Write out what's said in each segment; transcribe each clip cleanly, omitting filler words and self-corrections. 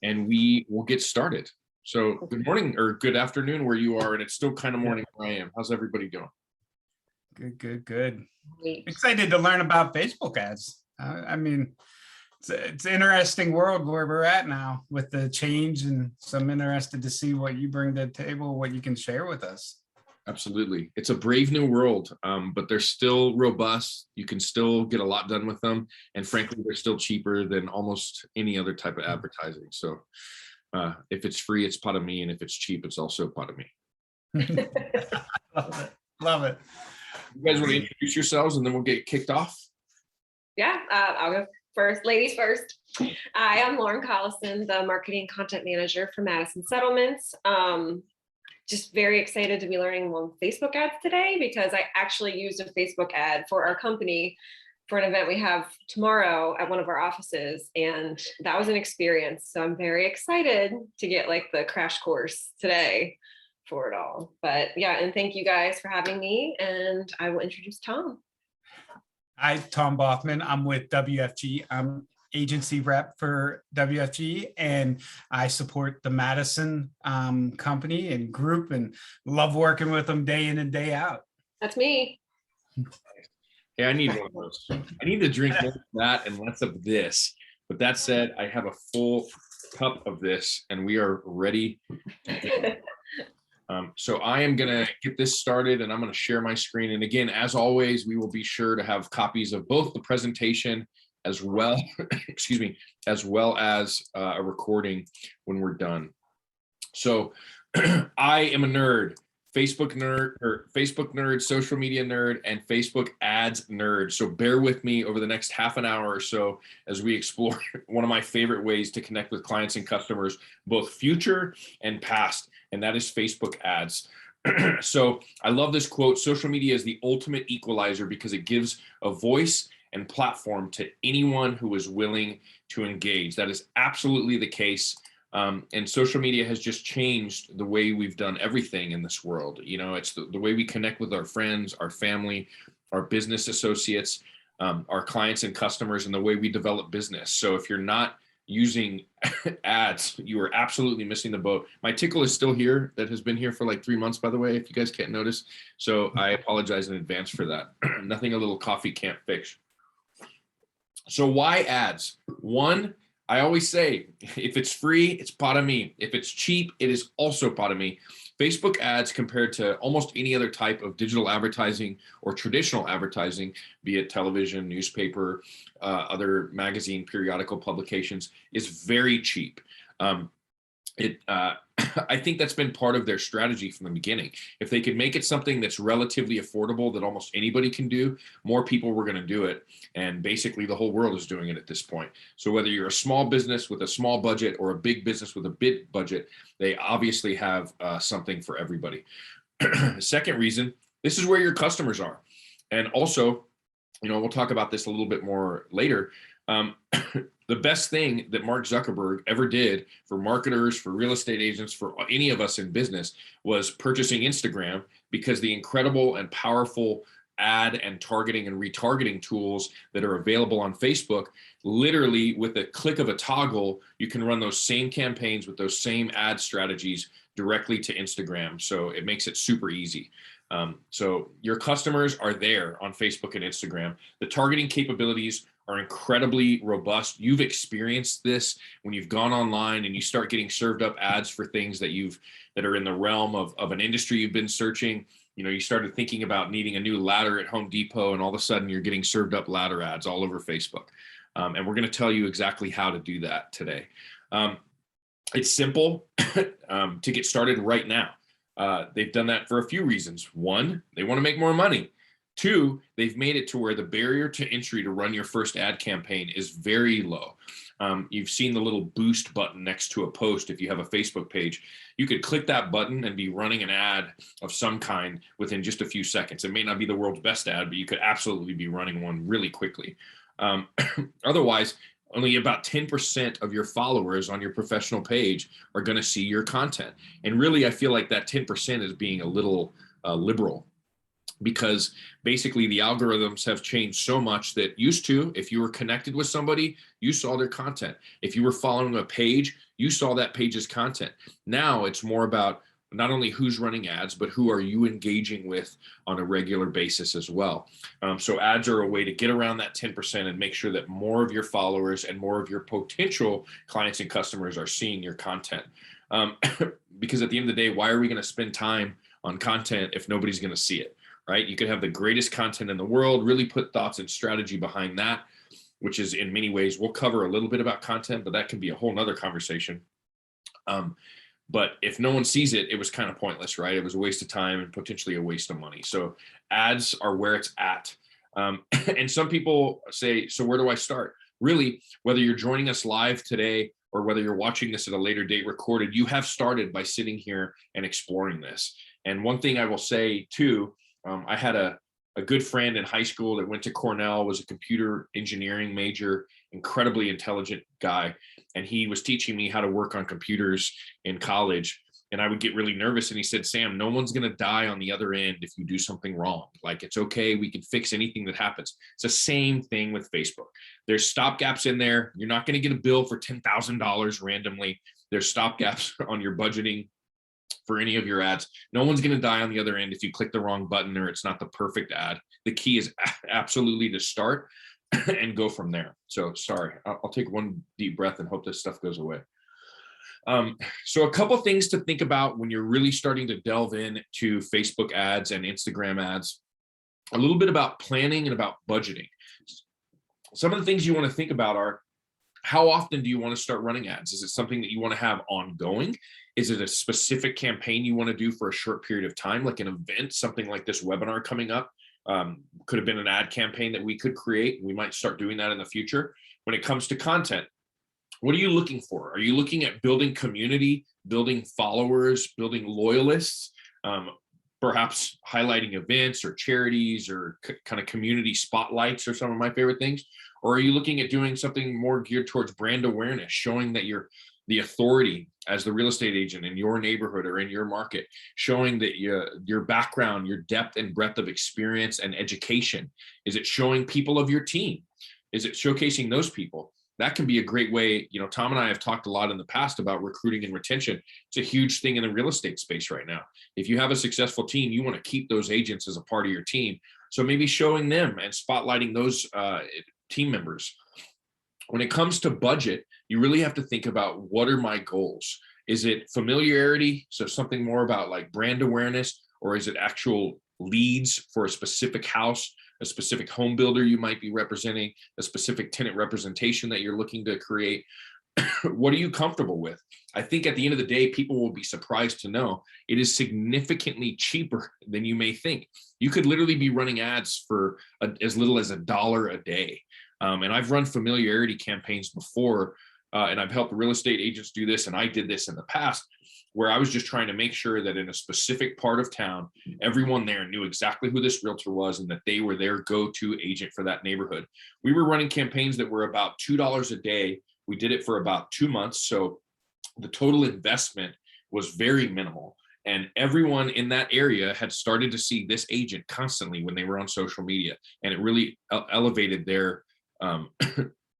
and we will get started. So good morning or good afternoon where you are, and it's still kind of morning where I am. How's everybody doing? Good. Excited to learn about Facebook ads. I mean, it's an interesting world where we're at now with the change, and so I'm interested to see what you bring to the table, what you can share with us. Absolutely. It's a brave new world, but they're still robust. You can still get a lot done with them. And frankly, they're still cheaper than almost any other type of advertising. So if it's free, it's pot of me. And if it's cheap, it's also pot of me. Love it. You guys want to introduce yourselves and then we'll get kicked off? Yeah, I'll go first. Ladies first. I am Lauren Collison, the marketing content manager for Madison Settlements. Just very excited to be learning more Facebook ads today because I actually used a Facebook ad for our company for an event we have tomorrow at one of our offices. And that was an experience. So I'm very excited to get like the crash course today for it all. But yeah, and thank you guys for having me. And I will introduce Tom. Hi, Tom Boffman. I'm with WFG. I'm agency rep for WFG, and I support the Madison company and group and love working with them day in and day out. That's me. Hey, I need one of those. I need to drink more of that and less of this. But that said, I have a full cup of this and we are ready to go. So I am going to get this started and I'm going to share my screen. And again, as always, we will be sure to have copies of both the presentation as well, as well as a recording when we're done. So I am a nerd, Facebook nerd, social media nerd, and Facebook ads nerd. So bear with me over the next half an hour or so as we explore one of my favorite ways to connect with clients and customers, both future and past, and that is Facebook ads. So I love this quote: social media is the ultimate equalizer because it gives a voice and platform to anyone who is willing to engage. That is absolutely the case. And social media has just changed the way we've done everything in this world. You know, it's the way we connect with our friends, our family, our business associates, our clients and customers, and the way we develop business. So if you're not using ads, you are absolutely missing the boat. My tickle is still here. That has been here for like 3 months, by the way, if you guys can't notice. So I apologize in advance for that. Nothing a little coffee can't fix. So why ads? One, I always say, if it's free, it's pot of me. If it's cheap, it is also pot of me. Facebook ads, compared to almost any other type of digital advertising or traditional advertising, be it television, newspaper, other magazine, periodical publications, is very cheap. I think that's been part of their strategy from the beginning. If they could make it something that's relatively affordable that almost anybody can do, more people were going to do it. And basically the whole world is doing it at this point. So whether you're a small business with a small budget or a big business with a big budget, they obviously have something for everybody. Second reason, this is where your customers are. And also, you know, we'll talk about this a little bit more later. The best thing that Mark Zuckerberg ever did for marketers, for real estate agents, for any of us in business was purchasing Instagram, because the incredible and powerful ad and targeting and retargeting tools that are available on Facebook, literally with a click of a toggle, you can run those same campaigns with those same ad strategies directly to Instagram. So it makes it super easy. So your customers are there on Facebook and Instagram. The targeting capabilities are incredibly robust. You've experienced this when you've gone online and you start getting served up ads for things that are in the realm of an industry you've been searching. You know, you started thinking about needing a new ladder at Home Depot, and all of a sudden you're getting served up ladder ads all over Facebook. And we're going to tell you exactly how to do that today. It's simple to get started right now. They've done that for a few reasons. One, they want to make more money. Two, they've made it to where the barrier to entry to run your first ad campaign is very low. You've seen the little boost button next to a post. If you have a Facebook page, you could click that button and be running an ad of some kind within just a few seconds. It may not be the world's best ad, but you could absolutely be running one really quickly. Otherwise, only about 10% of your followers on your professional page are going to see your content. And really, I feel like that 10% is being a little liberal. because basically the algorithms have changed so much that used to, if you were connected with somebody, you saw their content. If you were following a page, you saw that page's content. Now it's more about not only who's running ads, but who are you engaging with on a regular basis as well. So ads are a way to get around that 10% and make sure that more of your followers and more of your potential clients and customers are seeing your content. Because at the end of the day, why are we going to spend time on content if nobody's going to see it? Right? You could have the greatest content in the world, really put thoughts and strategy behind that, which is in many ways, we'll cover a little bit about content, but that can be a whole nother conversation. But if no one sees it, it was kind of pointless, right? It was a waste of time and potentially a waste of money. So ads are where it's at. And some people say, so where do I start? Really, whether you're joining us live today or whether you're watching this at a later date recorded, you have started by sitting here and exploring this. And one thing I will say too, I had a good friend in high school that went to Cornell, was a computer engineering major, incredibly intelligent guy. And he was teaching me how to work on computers in college. And I would get really nervous. And he said, Sam, no one's going to die on the other end if you do something wrong. Like, it's okay. We can fix anything that happens. It's the same thing with Facebook. There's stopgaps in there. You're not going to get a bill for $10,000 randomly. There's stopgaps on your budgeting for any of your ads. No one's going to die on the other end if you click the wrong button or it's not the perfect ad. The key is absolutely to start and go from there. So sorry, I'll take one deep breath and hope this stuff goes away. So a couple things to think about when you're really starting to delve into Facebook ads and Instagram ads. A little bit about planning and about budgeting. Some of the things you want to think about are, how often do you want to start running ads? Is it something that you want to have ongoing? Is it a specific campaign you want to do for a short period of time, like an event, something like this webinar coming up? Could have been an ad campaign that we could create. We might start doing that in the future. When it comes to content, what are you looking for? Are you looking at building community, building followers, building loyalists, perhaps highlighting events or charities or kind of community spotlights are some of my favorite things? Or are you looking at doing something more geared towards brand awareness, showing that you're the authority as the real estate agent in your neighborhood or in your market, showing that your background, your depth and breadth of experience and education? Is it showing people of your team? Is it showcasing those people? That can be a great way. You know, Tom and I have talked a lot in the past about recruiting and retention. It's a huge thing in the real estate space right now. If you have a successful team, you want to keep those agents as a part of your team. So maybe showing them and spotlighting those team members. When it comes to budget, you really have to think about, what are my goals? Is it familiarity? So something more about like brand awareness, or is it actual leads for a specific house, a specific home builder you might be representing, a specific tenant representation that you're looking to create? What are you comfortable with? I think at the end of the day, people will be surprised to know it is significantly cheaper than you may think. You could literally be running ads for as little as $1 a day. And I've run familiarity campaigns before, and I've helped real estate agents do this, and I did this in the past, where I was just trying to make sure that in a specific part of town, everyone there knew exactly who this realtor was and that they were their go-to agent for that neighborhood. We were running campaigns that were about $2 a day. We did it for about 2 months. So the total investment was very minimal. And everyone in that area had started to see this agent constantly when they were on social media. And it really elevated their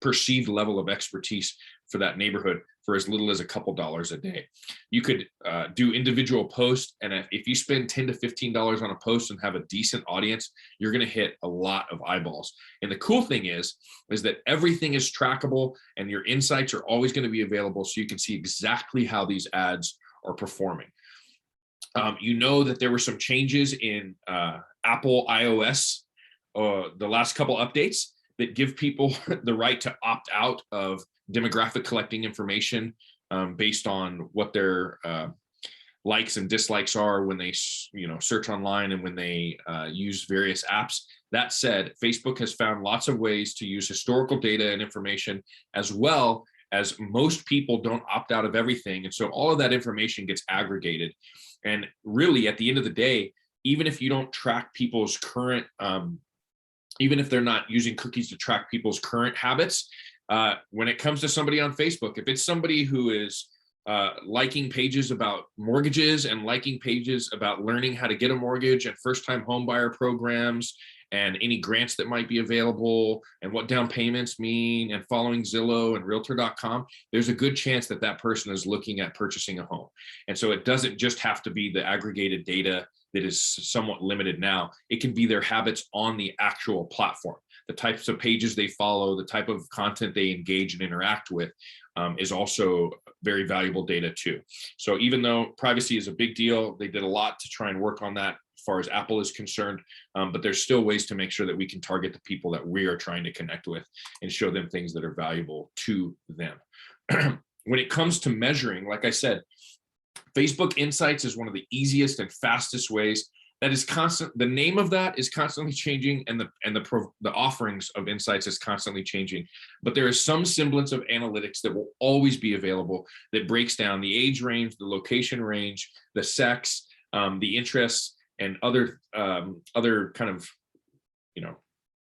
perceived level of expertise for that neighborhood for as little as a couple dollars a day. You could do individual posts, and if you spend $10 to $15 on a post and have a decent audience, you're going to hit a lot of eyeballs. And the cool thing is that everything is trackable, and your insights are always going to be available, so you can see exactly how these ads are performing. You know that there were some changes in Apple iOS, the last couple updates, that give people the right to opt out of demographic collecting information based on what their likes and dislikes are when they search online and when they use various apps. That said, Facebook has found lots of ways to use historical data and information, as well as most people don't opt out of everything. And so all of that information gets aggregated. And really, at the end of the day, even if you don't track people's current even if they're not using cookies to track people's current habits, when it comes to somebody on Facebook, if it's somebody who is liking pages about mortgages and liking pages about learning how to get a mortgage and first-time home buyer programs and any grants that might be available and what down payments mean, and following Zillow and Realtor.com, there's a good chance that that person is looking at purchasing a home. And so it doesn't just have to be the aggregated data that is somewhat limited now. It can be their habits on the actual platform. The types of pages they follow, the type of content they engage and interact with is also very valuable data too. So even though privacy is a big deal, they did a lot to try and work on that as far as Apple is concerned, but there's still ways to make sure that we can target the people that we are trying to connect with and show them things that are valuable to them. When it comes to measuring, like I said, Facebook Insights is one of the easiest and fastest ways. That is constant. The name of that is constantly changing, and the offerings of Insights is constantly changing. But there is some semblance of analytics that will always be available that breaks down the age range, the location range, the sex, the interests, and other kind of, you know,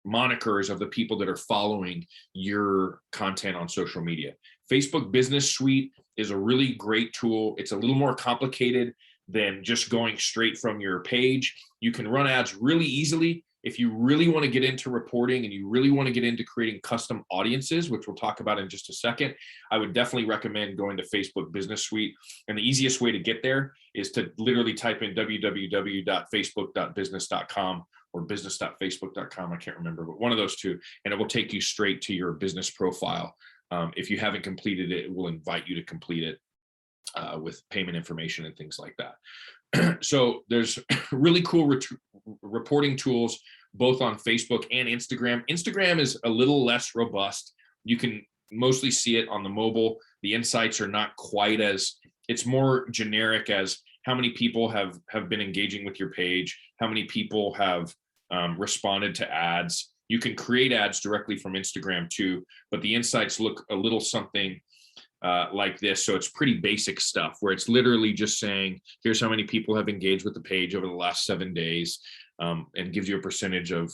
monikers of the people that are following your content on social media. Facebook Business Suite is a really great tool. It's a little more complicated than just going straight from your page. You can run ads really easily. If you really want to get into reporting and you really want to get into creating custom audiences, which we'll talk about in just a second, I would definitely recommend going to Facebook Business Suite. And the easiest way to get there is to literally type in www.facebook.business.com or business.facebook.com. I can't remember, but one of those two, and it will take you straight to your business profile. If you haven't completed it, it will invite you to complete it with payment information and things like that. So there's really cool reporting tools both on Facebook and Instagram. Instagram is a little less robust. You can mostly see it on the mobile. The insights are not quite as, it's more generic as how many people have been engaging with your page, how many people have responded to ads. You can create ads directly from Instagram too, but the insights look a little something like this. So it's pretty basic stuff where it's literally just saying, here's how many people have engaged with the page over the last 7 days, and gives you a percentage of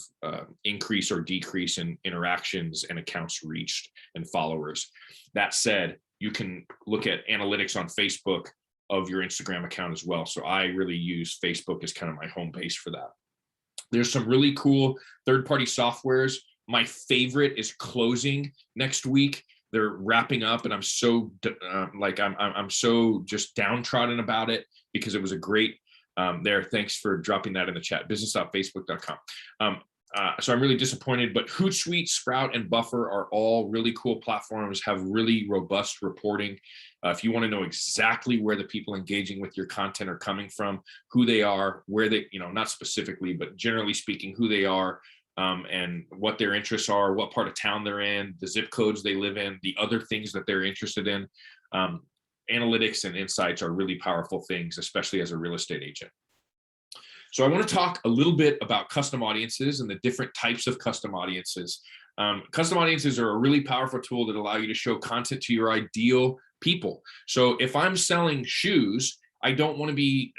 increase or decrease in interactions and accounts reached and followers. That said, you can look at analytics on Facebook of your Instagram account as well. So I really use Facebook as kind of my home base for that. There's some really cool third-party softwares. My favorite is Closing next week. They're wrapping up, and I'm so I'm so just downtrodden about it because it was a great there. Thanks for dropping that in the chat. Business.facebook.com. So I'm really disappointed, but Hootsuite, Sprout, and Buffer are all really cool platforms, have really robust reporting. If you want to know exactly where the people engaging with your content are coming from, who they are, where they, you know, not specifically, but generally speaking, who they are, and what their interests are, what part of town they're in, the zip codes they live in, the other things that they're interested in. Analytics and insights are really powerful things, especially as a real estate agent. So I want to talk a little bit about custom audiences and the different types of custom audiences. Custom audiences are a really powerful tool that allow you to show content to your ideal people. So if I'm selling shoes, I don't want to be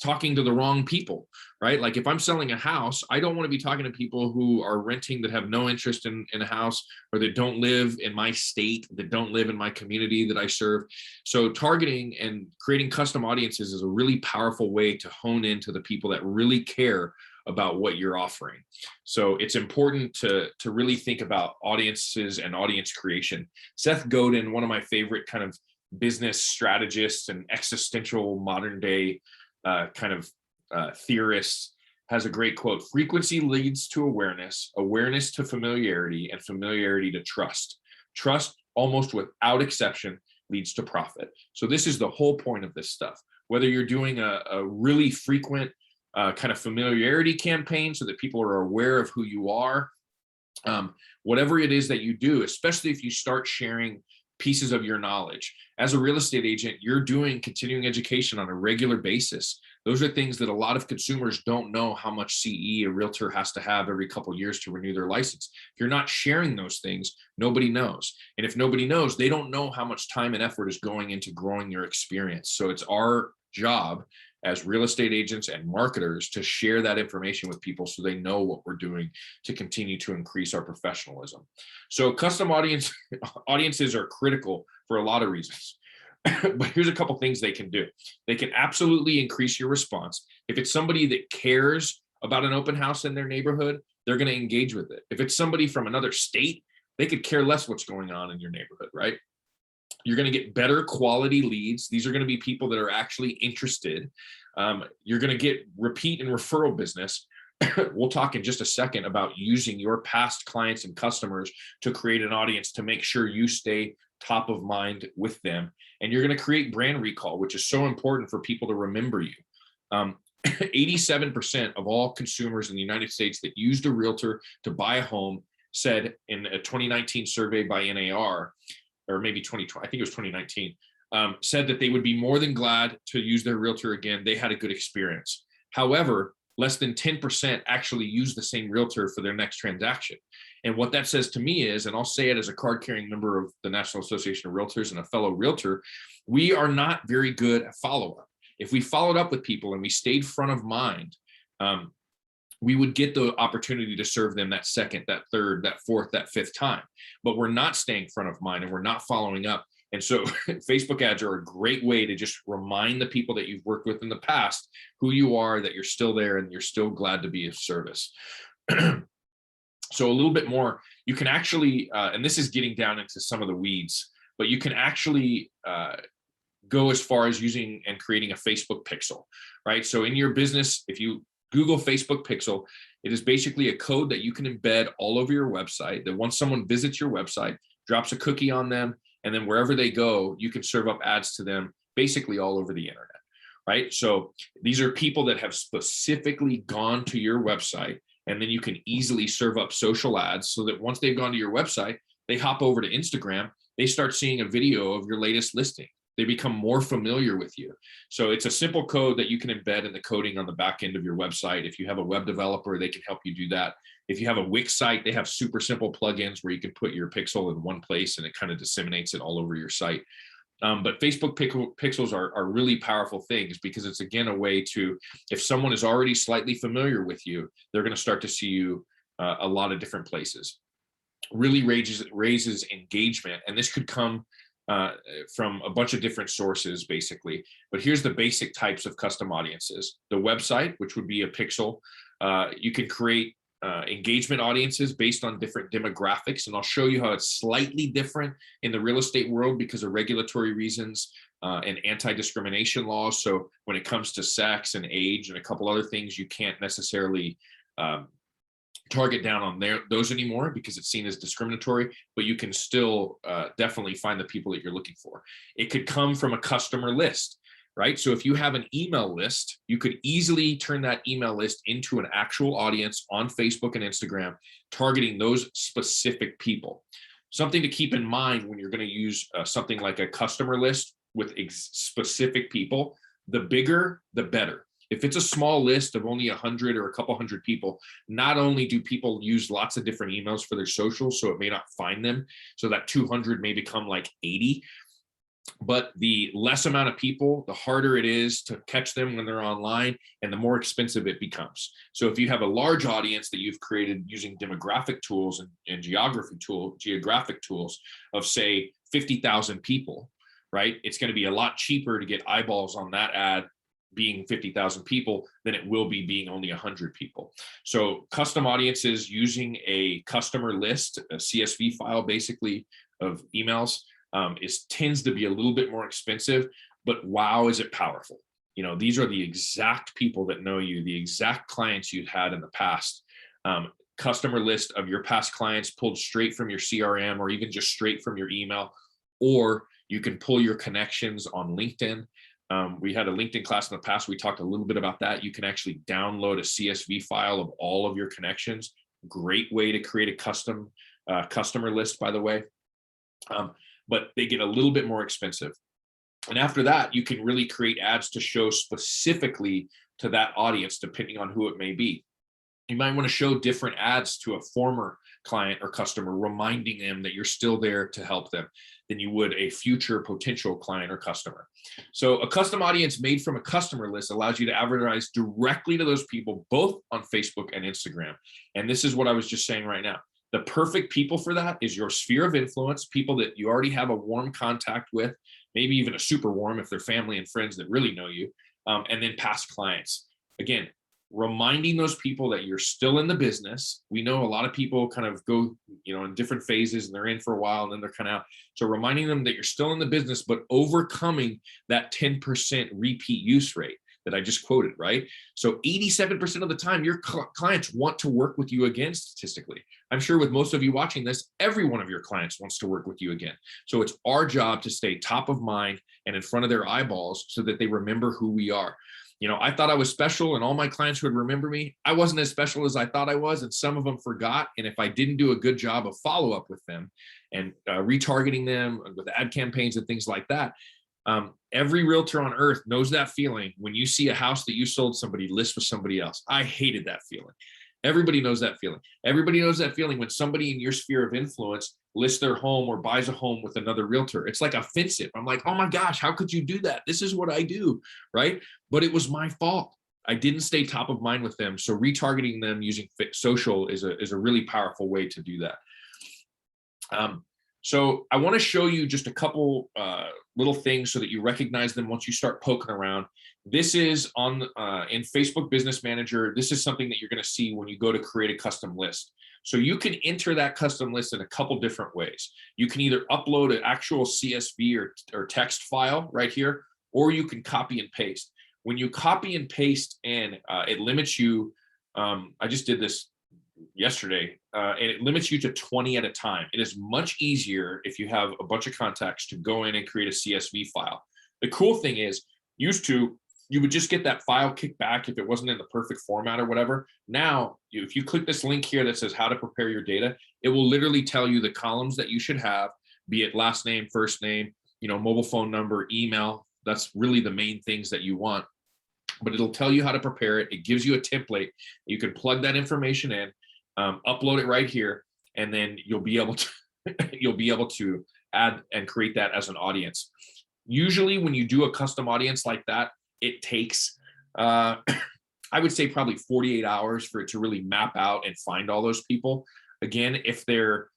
talking to the wrong people, right? Like if I'm selling a house, I don't want to be talking to people who are renting that have no interest in a house, or that don't live in my state, that don't live in my community that I serve. So targeting and creating custom audiences is a really powerful way to hone into the people that really care about what you're offering. So it's important to really think about audiences and audience creation. Seth Godin, one of my favorite kind of business strategists and existential modern day theorists, has a great quote: frequency leads to awareness, awareness to familiarity, and familiarity to trust. Trust, almost without exception, leads to profit. So this is the whole point of this stuff. Whether you're doing a really frequent kind of familiarity campaign so that people are aware of who you are, whatever it is that you do, especially if you start sharing pieces of your knowledge. As a real estate agent, you're doing continuing education on a regular basis. Those are things that a lot of consumers don't know how much CE a realtor has to have every couple of years to renew their license. If you're not sharing those things, nobody knows. And if nobody knows, they don't know how much time and effort is going into growing your experience. So it's our job as real estate agents and marketers to share that information with people so they know what we're doing to continue to increase our professionalism. So custom audiences are critical for a lot of reasons. But here's a couple things they can do. They can absolutely increase your response. If it's somebody that cares about an open house in their neighborhood, they're going to engage with it. If it's somebody from another state, they could care less what's going on in your neighborhood, right? You're going to get better quality leads. These are going to be people that are actually interested. You're going to get repeat and referral business. We'll talk in just a second about using your past clients and customers to create an audience to make sure you stay top of mind with them. And you're going to create brand recall, which is so important for people to remember you. 87% of all consumers in the United States that used a realtor to buy a home said in a 2019 survey by NAR, or maybe 2020, I think it was 2019, said that they would be more than glad to use their realtor again. They had a good experience. However, less than 10% actually use the same realtor for their next transaction. And what that says to me is, and I'll say it as a card-carrying member of the National Association of Realtors and a fellow realtor, we are not very good at follow-up. If we followed up with people and we stayed front of mind, we would get the opportunity to serve them that second, that third, that fourth, that fifth time. But we're not staying front of mind and we're not following up. And so Facebook ads are a great way to just remind the people that you've worked with in the past who you are, that you're still there and you're still glad to be of service. So a little bit more, you can actually, and this is getting down into some of the weeds, but you can actually go as far as using and creating a Facebook pixel, right? So in your business, if you Google Facebook pixel, it is basically a code that you can embed all over your website, that once someone visits your website, drops a cookie on them, and then wherever they go, you can serve up ads to them basically all over the internet, right? So these are people that have specifically gone to your website, and then you can easily serve up social ads so that once they've gone to your website, they hop over to Instagram, they start seeing a video of your latest listing. They become more familiar with you. So it's a simple code that you can embed in the coding on the back end of your website. If you have a web developer, they can help you do that. If you have a Wix site, they have super simple plugins where you can put your pixel in one place and it kind of disseminates it all over your site. But Facebook pixels are really powerful things because it's, again, a way to, if someone is already slightly familiar with you, they're going to start to see you a lot of different places. Really raises engagement. And this could come from a bunch of different sources, basically. But here's the basic types of custom audiences. The website, which would be a pixel. You can create engagement audiences based on different demographics. And I'll show you how it's slightly different in the real estate world because of regulatory reasons and anti-discrimination laws. So when it comes to sex and age and a couple other things, you can't necessarily target down on those anymore because it's seen as discriminatory, but you can still definitely find the people that you're looking for. It could come from a customer list, right? So if you have an email list, you could easily turn that email list into an actual audience on Facebook and Instagram, targeting those specific people. Something to keep in mind when you're going to use something like a customer list with specific people, the bigger, the better. If it's a small list of only 100 or a couple hundred people, not only do people use lots of different emails for their socials, so it may not find them, so that 200 may become like 80, but the less amount of people, the harder it is to catch them when they're online and the more expensive it becomes. So if you have a large audience that you've created using demographic tools and geographic tools of, say, 50,000 people, right? It's going to be a lot cheaper to get eyeballs on that ad being 50,000 people than it will be being only 100 people. So custom audiences using a customer list, a CSV file basically of emails, tends to be a little bit more expensive, but wow, is it powerful. You know, these are the exact people that know you, the exact clients you've had in the past. Customer list of your past clients pulled straight from your CRM or even just straight from your email, or you can pull your connections on LinkedIn. We had a LinkedIn class in the past. We talked a little bit about that. You can actually download a CSV file of all of your connections. Great way to create a custom customer list, by the way. But they get a little bit more expensive. And after that, you can really create ads to show specifically to that audience, depending on who it may be. You might want to show different ads to a former client or customer, reminding them that you're still there to help them than you would a future potential client or customer. So a custom audience made from a customer list allows you to advertise directly to those people, both on Facebook and Instagram. And this is what I was just saying right now. The perfect people for that is your sphere of influence, people that you already have a warm contact with, maybe even a super warm if they're family and friends that really know you, and then past clients. Again, reminding those people that you're still in the business. We know a lot of people kind of go, in different phases, and they're in for a while and then they're kind of out. So reminding them that you're still in the business, but overcoming that 10% repeat use rate that I just quoted, right? So 87% of the time, your clients want to work with you again, statistically. I'm sure with most of you watching this, every one of your clients wants to work with you again. So it's our job to stay top of mind and in front of their eyeballs so that they remember who we are. I thought I was special and all my clients would remember me. I wasn't as special as I thought I was, and some of them forgot. And if I didn't do a good job of follow-up with them and retargeting them with ad campaigns and things like that, every realtor on earth knows that feeling when you see a house that you sold somebody list with somebody else. I hated that feeling. Everybody knows that feeling. Everybody knows that feeling when somebody in your sphere of influence lists their home or buys a home with another realtor. It's like offensive. I'm like, oh my gosh, how could you do that? This is what I do, right? But it was my fault. I didn't stay top of mind with them. So retargeting them using social is a really powerful way to do that. So I want to show you just a couple little things so that you recognize them once you start poking around. This is on in Facebook Business Manager. This is something that you're going to see when you go to create a custom list. So you can enter that custom list in a couple different ways. You can either upload an actual CSV or text file right here, or you can copy and paste. When you copy and paste, and it limits you, I just did this yesterday, and it limits you to 20 at a time. It is much easier if you have a bunch of contacts to go in and create a CSV file. The cool thing is, used to, you would just get that file kicked back if it wasn't in the perfect format or whatever. Now, if you click this link here that says how to prepare your data, it will literally tell you the columns that you should have, be it last name, first name, mobile phone number, email. That's really the main things that you want. But it'll tell you how to prepare it. It gives you a template. You can plug that information in, upload it right here, and then you'll be able to add and create that as an audience. Usually when you do a custom audience like that, it takes, I would say probably 48 hours for it to really map out and find all those people. Again, if they're,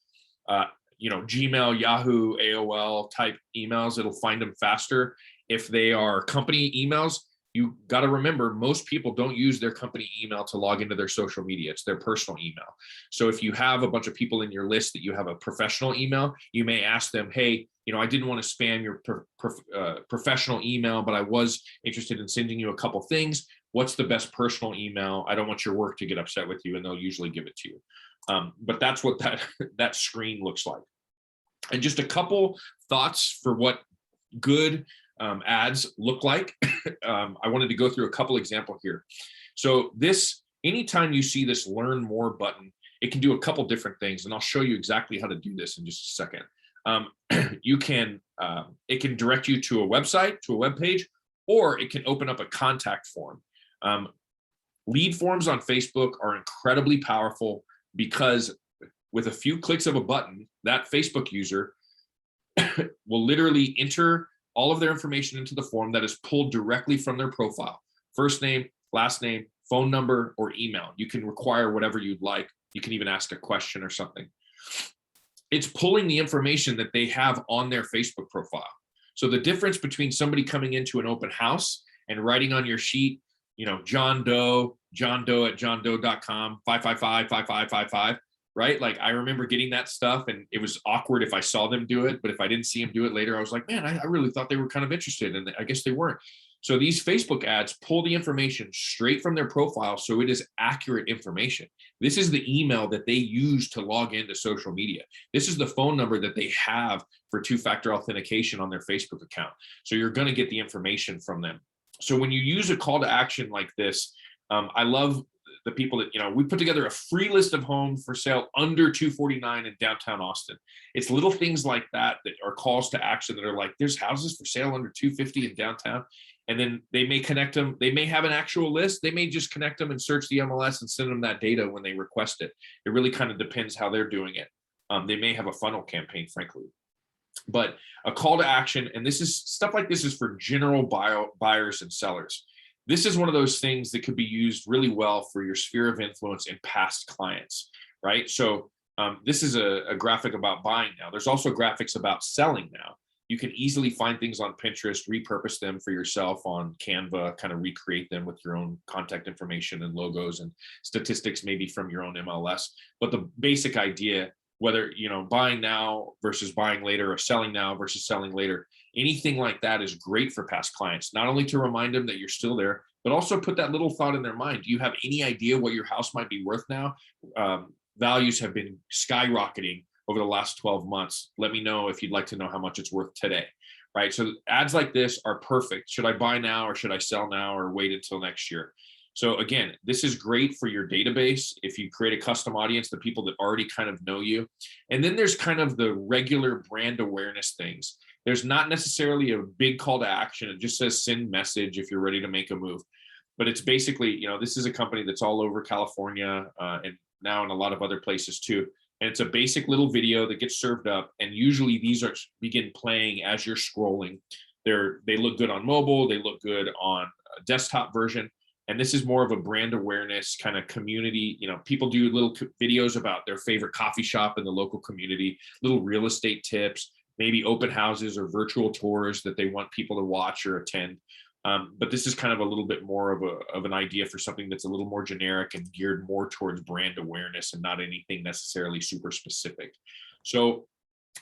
Gmail, Yahoo, AOL type emails, it'll find them faster. If they are company emails, you got to remember, most people don't use their company email to log into their social media. It's their personal email. So if you have a bunch of people in your list that you have a professional email, you may ask them, hey, I didn't want to spam your professional email, but I was interested in sending you a couple things. What's the best personal email? I don't want your work to get upset with you, and they'll usually give it to you. But that's what that screen looks like. And just a couple thoughts for what good ads look like. I wanted to go through a couple examples here. So anytime you see this learn more button, it can do a couple different things, and I'll show you exactly how to do this in just a second. It can direct you to a website, to a web page, or it can open up a contact form. Lead forms on Facebook are incredibly powerful because with a few clicks of a button, that Facebook user will literally enter all of their information into the form that is pulled directly from their profile. First name, last name, phone number, or email. You can require whatever you'd like. You can even ask a question or something. It's pulling the information that they have on their Facebook profile. So the difference between somebody coming into an open house and writing on your sheet, John Doe at johndoe.com, 555-5555, right? Like, I remember getting that stuff, and it was awkward if I saw them do it, but if I didn't see them do it later, I was like, man, I really thought they were kind of interested, and I guess they weren't. So these Facebook ads pull the information straight from their profile, so it is accurate information. This is the email that they use to log into social media. This is the phone number that they have for two-factor authentication on their Facebook account. So you're going to get the information from them. So when you use a call to action like this, I love the people that, we put together a free list of homes for sale under $249 in downtown Austin. It's little things like that are calls to action that are like, there's houses for sale under $250 in downtown. And then they may connect them. They may have an actual list. They may just connect them and search the MLS and send them that data when they request it. It really kind of depends how they're doing it. They may have a funnel campaign, frankly. But a call to action, and this is stuff like this is for general buyers and sellers. This is one of those things that could be used really well for your sphere of influence and past clients, right? So this is a graphic about buying now. There's also graphics about selling now. You can easily find things on Pinterest, repurpose them for yourself on Canva, kind of recreate them with your own contact information and logos and statistics, maybe from your own MLS. But the basic idea, whether, buying now versus buying later, or selling now versus selling later, anything like that is great for past clients, not only to remind them that you're still there, but also put that little thought in their mind. Do you have any idea what your house might be worth now? Values have been skyrocketing over the last 12 months. Let me know if you'd like to know how much it's worth today, right? So ads like this are perfect. Should I buy now, or should I sell now, or wait until next year? So again, this is great for your database. If you create a custom audience, the people that already kind of know you. And then there's kind of the regular brand awareness things. There's not necessarily a big call to action. It just says send message if you're ready to make a move. But it's basically, this is a company that's all over California and now in a lot of other places too. And it's a basic little video that gets served up. And usually these begin playing as you're scrolling. They look good on mobile. They look good on a desktop version. And this is more of a brand awareness kind of community. People do little videos about their favorite coffee shop in the local community, little real estate tips, maybe open houses or virtual tours that they want people to watch or attend. But this is kind of a little bit more of an idea for something that's a little more generic and geared more towards brand awareness and not anything necessarily super specific. So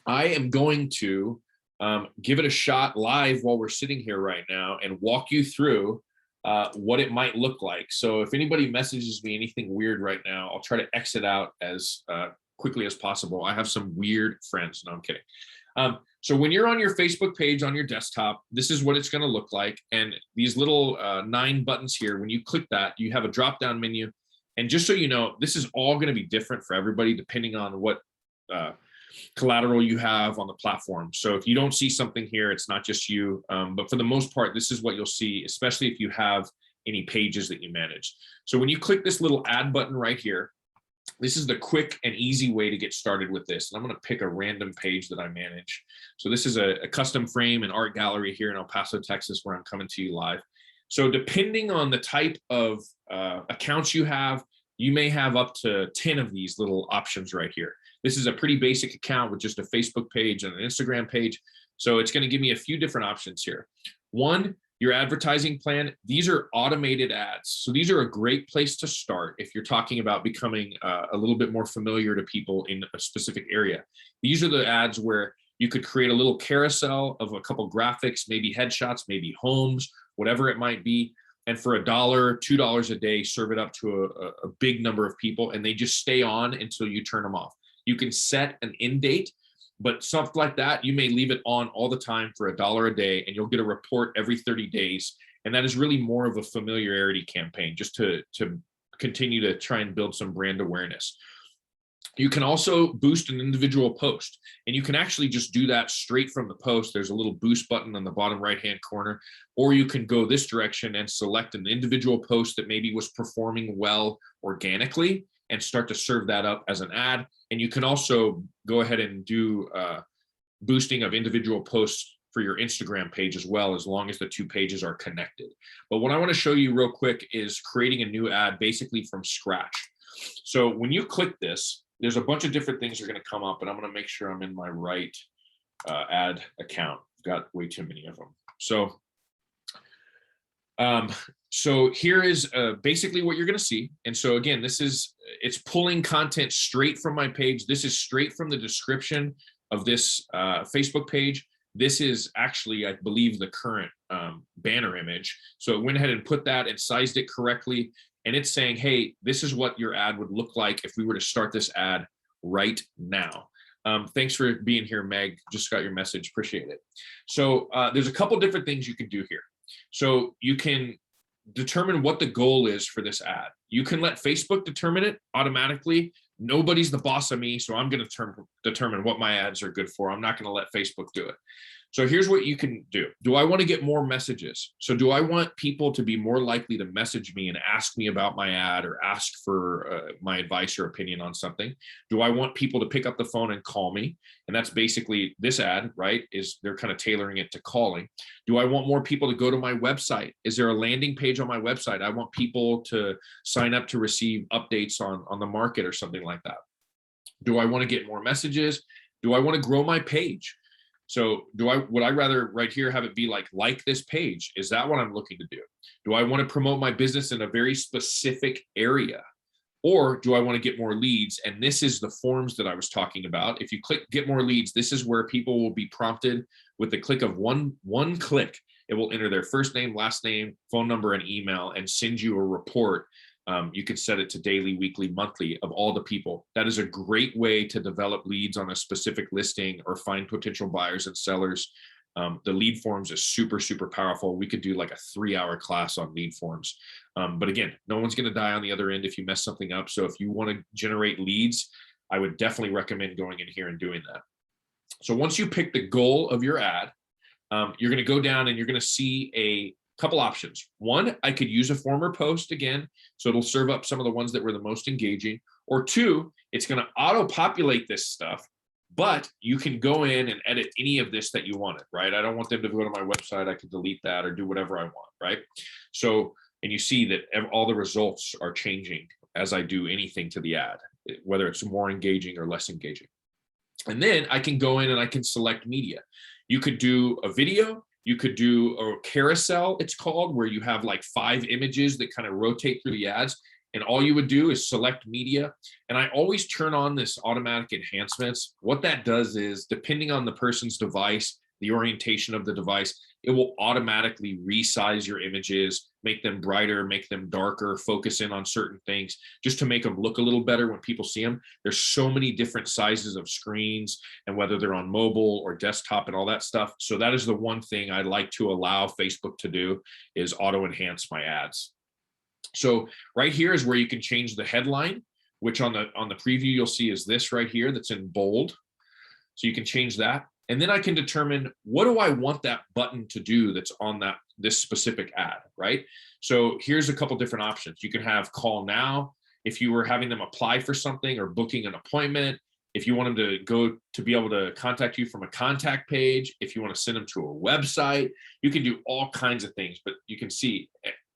I am going to give it a shot live while we're sitting here right now and walk you through what it might look like. So if anybody messages me anything weird right now, I'll try to exit out as quickly as possible. I have some weird friends. No, I'm kidding. So when you're on your Facebook page on your desktop, this is what it's going to look like. And these little 9 buttons here, when you click that, you have a drop-down menu. And just so you know, this is all going to be different for everybody depending on what collateral you have on the platform. So if you don't see something here, it's not just you. But for the most part, this is what you'll see, especially if you have any pages that you manage. So when you click this little add button right here, this is the quick and easy way to get started with this. And I'm going to pick a random page that I manage. So this is a custom frame and art gallery here in El Paso, Texas, where I'm coming to you live. So depending on the type of accounts you have, you may have up to 10 of these little options right here. This is a pretty basic account with just a Facebook page and an Instagram page. So it's going to give me a few different options here. One, your advertising plan. These are automated ads. So these are a great place to start if you're talking about becoming a little bit more familiar to people in a specific area. These are the ads where you could create a little carousel of a couple graphics, maybe headshots, maybe homes, whatever it might be. And for $1, $2 a day, serve it up to a big number of people, and they just stay on until you turn them off. You can set an end date, but something like that, you may leave it on all the time for $1 a day, and you'll get a report every 30 days. And that is really more of a familiarity campaign, just to continue to try and build some brand awareness. You can also boost an individual post, and you can actually just do that straight from the post. There's a little boost button on the bottom right-hand corner, or you can go this direction and select an individual post that maybe was performing well organically and start to serve that up as an ad. And you can also go ahead and do boosting of individual posts for your Instagram page as well, as long as the 2 pages are connected. But what I want to show you real quick is creating a new ad basically from scratch. So when you click this, there's a bunch of different things that are going to come up, and I'm going to make sure I'm in my right ad account. I've got way too many of them. So here is basically what you're going to see. And so again, it's pulling content straight from my page. This is straight from the description of this Facebook page. This is actually, I believe, the current banner image. So it went ahead and put that and sized it correctly. And it's saying, hey, this is what your ad would look like if we were to start this ad right now. Thanks for being here, Meg. Just got your message. Appreciate it. So there's a couple different things you can do here. So you can determine what the goal is for this ad. You can let Facebook determine it automatically. Nobody's the boss of me, so I'm going to determine what my ads are good for. I'm not going to let Facebook do it. So here's what you can do. Do I want to get more messages? So do I want people to be more likely to message me and ask me about my ad or ask for my advice or opinion on something? Do I want people to pick up the phone and call me? And that's basically this ad, right? Is they're kind of tailoring it to calling. Do I want more people to go to my website? Is there a landing page on my website? I want people to sign up to receive updates on the market or something like that. Do I want to get more messages? Do I want to grow my page? So would I rather right here have it be like this page? Is that what I'm looking to do? Do I want to promote my business in a very specific area? Or do I want to get more leads? And this is the forms that I was talking about. If you click get more leads, this is where people will be prompted with the click of one click. It will enter their first name, last name, phone number, and email, and send you a report. You can set it to daily, weekly, monthly of all the people. That is a great way to develop leads on a specific listing or find potential buyers and sellers. The lead forms is super, super powerful. We could do like a 3-hour class on lead forms. But again, no one's going to die on the other end if you mess something up. So if you want to generate leads, I would definitely recommend going in here and doing that. So once you pick the goal of your ad, you're going to go down and you're going to see a couple options. One, I could use a former post again, so it'll serve up some of the ones that were the most engaging. Or two, it's going to auto-populate this stuff, but you can go in and edit any of this that you wanted, right? I don't want them to go to my website. I could delete that or do whatever I want, right? So, and you see that all the results are changing as I do anything to the ad, whether it's more engaging or less engaging. And then I can go in and I can select media. You could do a video. You could do a carousel, it's called, where you have like 5 images that kind of rotate through the ads. And all you would do is select media. And I always turn on this automatic enhancements. What that does is, depending on the person's device, the orientation of the device, it will automatically resize your images, make them brighter, make them darker, focus in on certain things, just to make them look a little better when people see them. There's so many different sizes of screens, and whether they're on mobile or desktop and all that stuff. So that is the one thing I like to allow Facebook to do, is auto enhance my ads. So right here is where you can change the headline, which on the preview you'll see is this right here that's in bold. So you can change that. And then I can determine, what do I want that button to do that's on this specific ad, right? So here's a couple different options. You can have call now if you were having them apply for something or booking an appointment. If you want them to go to be able to contact you from a contact page, if you want to send them to a website, you can do all kinds of things. But you can see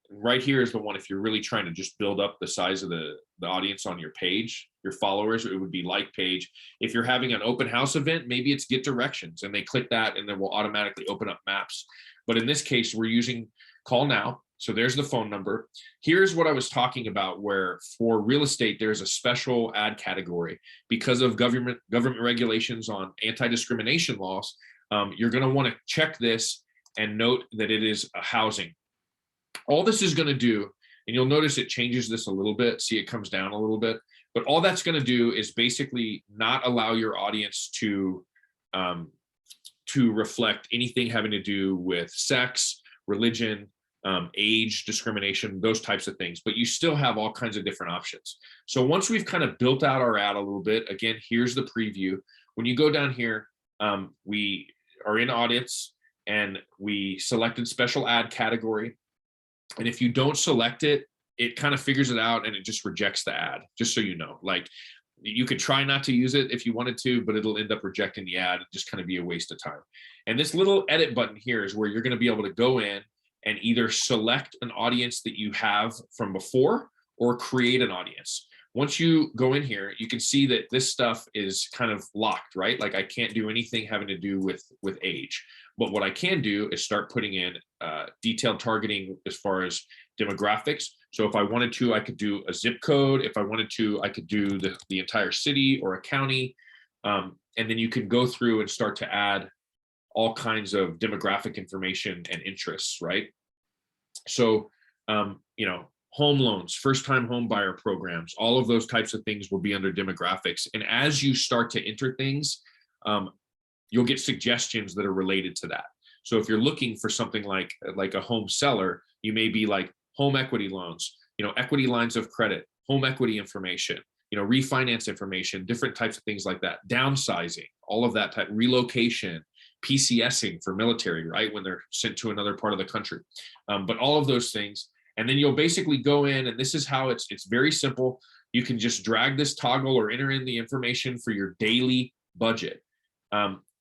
right here is the one, if you're really trying to just build up the size of the audience on your page, your followers, it would be like page. If you're having an open house event, maybe it's get directions, and they click that and then we'll automatically open up maps. But in this case, we're using call now. So there's the phone number. Here's what I was talking about, where for real estate, there's a special ad category because of government regulations on anti-discrimination laws. You're going to want to check this and note that it is a housing. All this is going to do, and you'll notice it changes this a little bit. See, it comes down a little bit, but all that's going to do is basically not allow your audience to reflect anything having to do with sex, religion, age, discrimination, those types of things, but you still have all kinds of different options. So once we've kind of built out our ad a little bit, again, here's the preview. When you go down here, we are in audience and we selected special ad category. And if you don't select it, it kind of figures it out and it just rejects the ad, just so you know. Like, you could try not to use it if you wanted to, but it'll end up rejecting the ad and just kind of be a waste of time. And this little edit button here is where you're going to be able to go in and either select an audience that you have from before or create an audience. Once you go in here, you can see that this stuff is kind of locked, right? Like, I can't do anything having to do with age. But what I can do is start putting in detailed targeting as far as demographics. So if I wanted to, I could do a zip code. If I wanted to, I could do the entire city or a county. And then you can go through and start to add all kinds of demographic information and interests, right? So, home loans, first-time home buyer programs, all of those types of things will be under demographics. And as you start to enter things, you'll get suggestions that are related to that. So if you're looking for something like a home seller, you may be like home equity loans, equity lines of credit, home equity information, refinance information, different types of things like that, downsizing, all of that type, relocation, PCSing for military, right, when they're sent to another part of the country, but all of those things. And then you'll basically go in, and this is how it's very simple. You can just drag this toggle or enter in the information for your daily budget.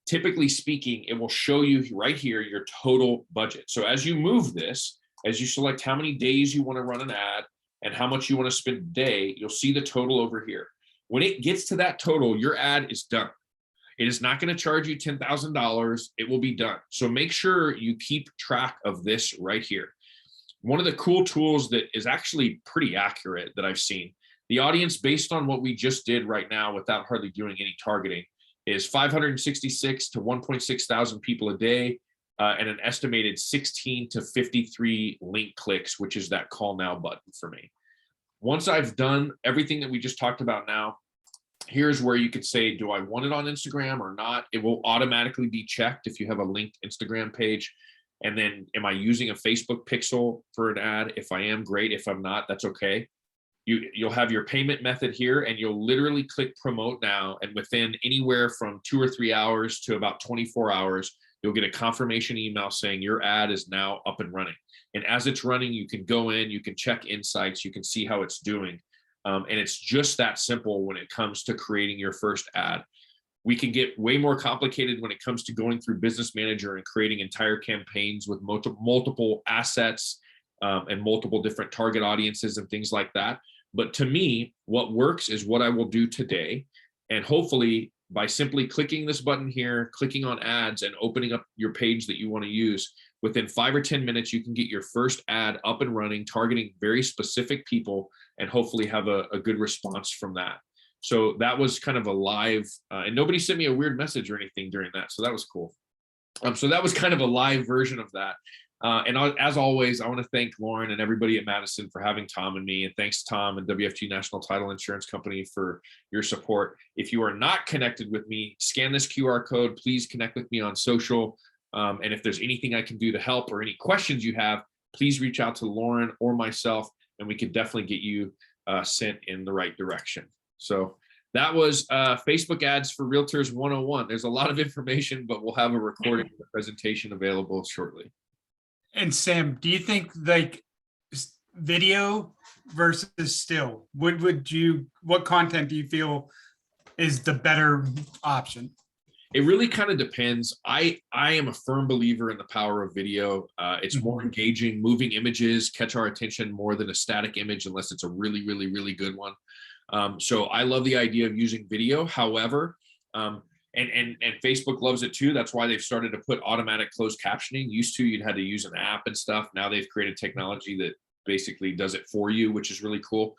Typically speaking, it will show you right here your total budget. So as you move this, as you select how many days you want to run an ad and how much you want to spend a day, you'll see the total over here. When it gets to that total, your ad is done. It is not going to charge you $10,000. It will be done. So make sure you keep track of this right here. One of the cool tools that is actually pretty accurate that I've seen, the audience based on what we just did right now without hardly doing any targeting is 566 to 1.6 thousand people a day, and an estimated 16 to 53 link clicks, which is that call now button for me. Once I've done everything that we just talked about now, here's where you could say, do I want it on Instagram or not? It will automatically be checked if you have a linked Instagram page. And then, am I using a Facebook pixel for an ad? If I am, great. If I'm not, that's okay. You'll have your payment method here, and you'll literally click promote now. And within anywhere from 2 or 3 hours to about 24 hours, you'll get a confirmation email saying your ad is now up and running. And as it's running, you can go in, you can check insights, you can see how it's doing. And it's just that simple when it comes to creating your first ad. We can get way more complicated when it comes to going through Business Manager and creating entire campaigns with multiple assets and multiple different target audiences and things like that. But to me, what works is what I will do today. And hopefully, by simply clicking this button here, clicking on ads and opening up your page that you want to use, within 5 or 10 minutes, you can get your first ad up and running, targeting very specific people, and hopefully have a good response from that. So that was kind of a live, and nobody sent me a weird message or anything during that. So that was cool. So that was kind of a live version of that. And as always, I want to thank Lauren and everybody at Madison for having Tom and me. And thanks, Tom and WFG National Title Insurance Company, for your support. If you are not connected with me, scan this QR code. Please connect with me on social. And if there's anything I can do to help or any questions you have, please reach out to Lauren or myself, and we can definitely get you sent in the right direction. So that was Facebook ads for Realtors 101. There's a lot of information, but we'll have a recording of the presentation available shortly. And Sam, do you think like video versus still, what content do you feel is the better option? It really kind of depends. I am a firm believer in the power of video. It's more engaging. Moving images catch our attention more than a static image, unless it's a really, really, really good one. So I love the idea of using video. However, and Facebook loves it too. That's why they've started to put automatic closed captioning. Used to, you'd had to use an app and stuff. Now they've created technology that basically does it for you, which is really cool.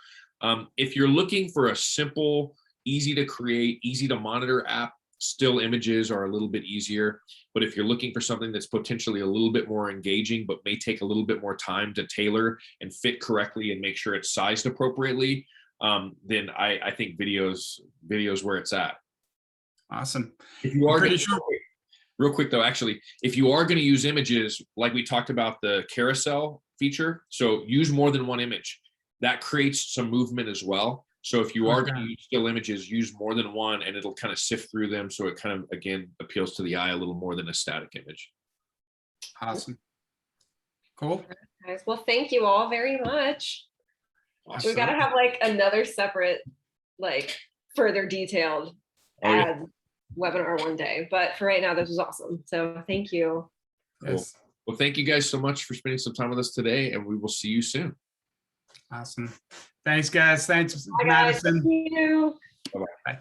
If you're looking for a simple, easy to create, easy to monitor app, still images are a little bit easier. But if you're looking for something that's potentially a little bit more engaging, but may take a little bit more time to tailor and fit correctly and make sure it's sized appropriately, then I think video's where it's at. Awesome. If you are real quick though, actually, if you are going to use images, like we talked about the carousel feature, so use more than one image. That creates some movement as well. So if you are going to use still images, use more than one, and it'll kind of sift through them. So it kind of, again, appeals to the eye a little more than a static image. Awesome. Cool. Guys, well, thank you all very much. Awesome. We got to have like another separate, like further detailed ad webinar one day. But for right now, this was awesome. So thank you. Cool. Yes. Well, thank you guys so much for spending some time with us today, and we will see you soon. Awesome. Thanks, guys. Thanks, Bye, Madison. guys. Thank you. Bye-bye. Bye.